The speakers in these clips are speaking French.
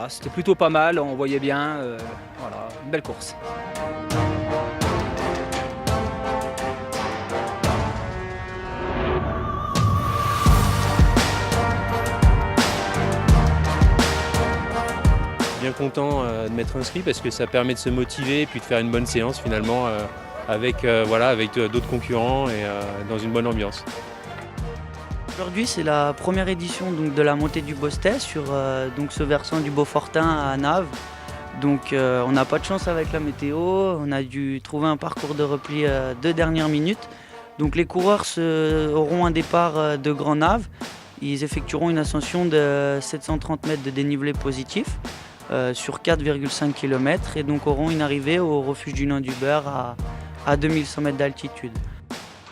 C'était plutôt pas mal, on voyait bien, voilà, une belle course. Bien content de m'être inscrit parce que ça permet de se motiver et puis de faire une bonne séance finalement avec d'autres concurrents et dans une bonne ambiance. Aujourd'hui, c'est la première édition donc, de la montée du Bostet sur donc, ce versant du Beaufortin à Naves. Donc on n'a pas de chance avec la météo, on a dû trouver un parcours de repli de dernière minute. Donc les coureurs auront un départ de Grand Naves. Ils effectueront une ascension de 730 mètres de dénivelé positif sur 4,5 km et donc auront une arrivée au refuge du Nain du Beurre à 2100 mètres d'altitude.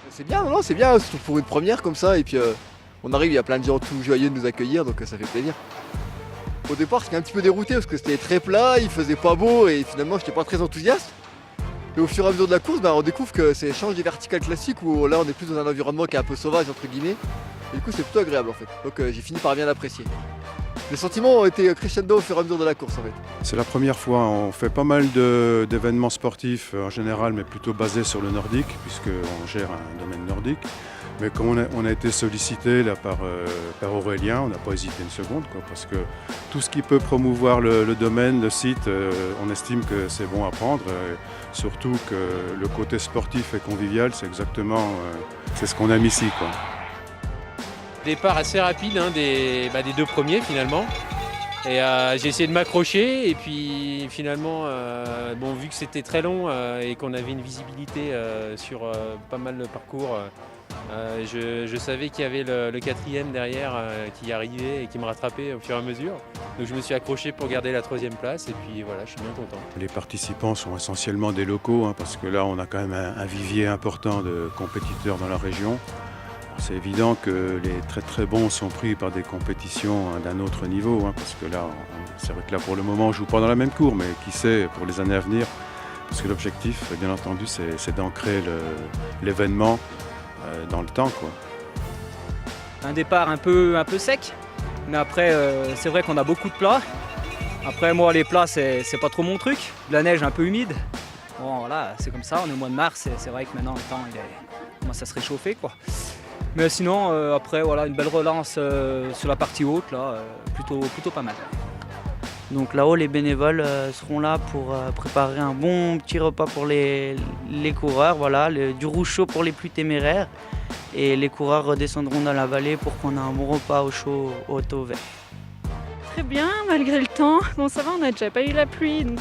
C'est bien, non, c'est bien, surtout pour une première comme ça, et puis on arrive, il y a plein de gens tout joyeux de nous accueillir, donc ça fait plaisir. Au départ, j'étais un petit peu dérouté parce que c'était très plat, il faisait pas beau, et finalement, j'étais pas très enthousiaste. Et au fur et à mesure de la course, on découvre que c'est change des verticales classiques où là, on est plus dans un environnement qui est un peu sauvage, entre guillemets. Et du coup, c'est plutôt agréable en fait. Donc j'ai fini par bien l'apprécier. Les sentiments ont été crescendo au fur et à mesure de la course en fait. C'est la première fois, on fait pas mal d'événements sportifs en général, mais plutôt basés sur le nordique, puisqu'on gère un domaine nordique. Mais comme on a été sollicité là, par Aurélien, on n'a pas hésité une seconde, parce que tout ce qui peut promouvoir le domaine, le site, on estime que c'est bon à prendre. Surtout que le côté sportif et convivial, c'est exactement c'est ce qu'on aime ici, quoi. Départ assez rapide des deux premiers finalement. Et j'ai essayé de m'accrocher et puis finalement, vu que c'était très long et qu'on avait une visibilité sur pas mal de parcours, je savais qu'il y avait le quatrième derrière qui arrivait et qui me rattrapait au fur et à mesure. Donc je me suis accroché pour garder la troisième place et puis voilà, je suis bien content. Les participants sont essentiellement des locaux, parce que là on a quand même un vivier important de compétiteurs dans la région. C'est évident que les très très bons sont pris par des compétitions d'un autre niveau, parce que là, c'est vrai que là pour le moment on ne joue pas dans la même cour, mais qui sait pour les années à venir, parce que l'objectif, bien entendu, c'est d'ancrer l'événement dans le temps, quoi. Un départ un peu sec, mais après c'est vrai qu'on a beaucoup de plats. Après moi les plats c'est pas trop mon truc, de la neige un peu humide. Bon voilà, c'est comme ça, on est au mois de mars, c'est vrai que maintenant le temps commence à se réchauffer quoi. Mais sinon après voilà une belle relance sur la partie haute là, plutôt pas mal. Donc là-haut, les bénévoles seront là pour préparer un bon petit repas pour les coureurs, voilà, du rouge chaud pour les plus téméraires. Et les coureurs redescendront dans la vallée pour qu'on ait un bon repas au chaud, au thé vert. Très bien, malgré le temps. Bon, ça va, on n'a déjà pas eu la pluie, donc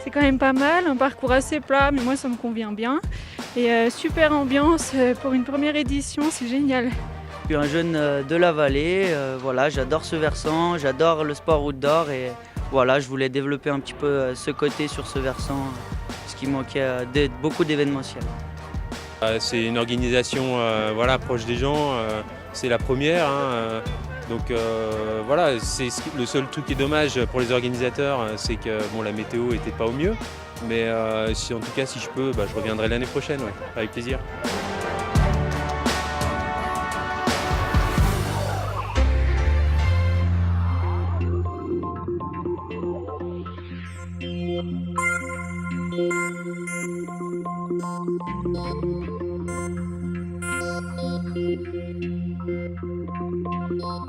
c'est quand même pas mal. Un parcours assez plat, mais moi ça me convient bien. Et super ambiance pour une première édition, c'est génial. Je suis un jeune de la vallée, voilà, j'adore ce versant, j'adore le sport outdoor et voilà, je voulais développer un petit peu ce côté sur ce versant, ce qui manquait beaucoup d'événementiel. C'est une organisation proche des gens, c'est la première. Donc voilà, c'est le seul truc qui est dommage pour les organisateurs, c'est que la météo n'était pas au mieux. Mais en tout cas, si je peux, je reviendrai l'année prochaine, ouais, avec plaisir.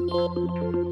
Thank you.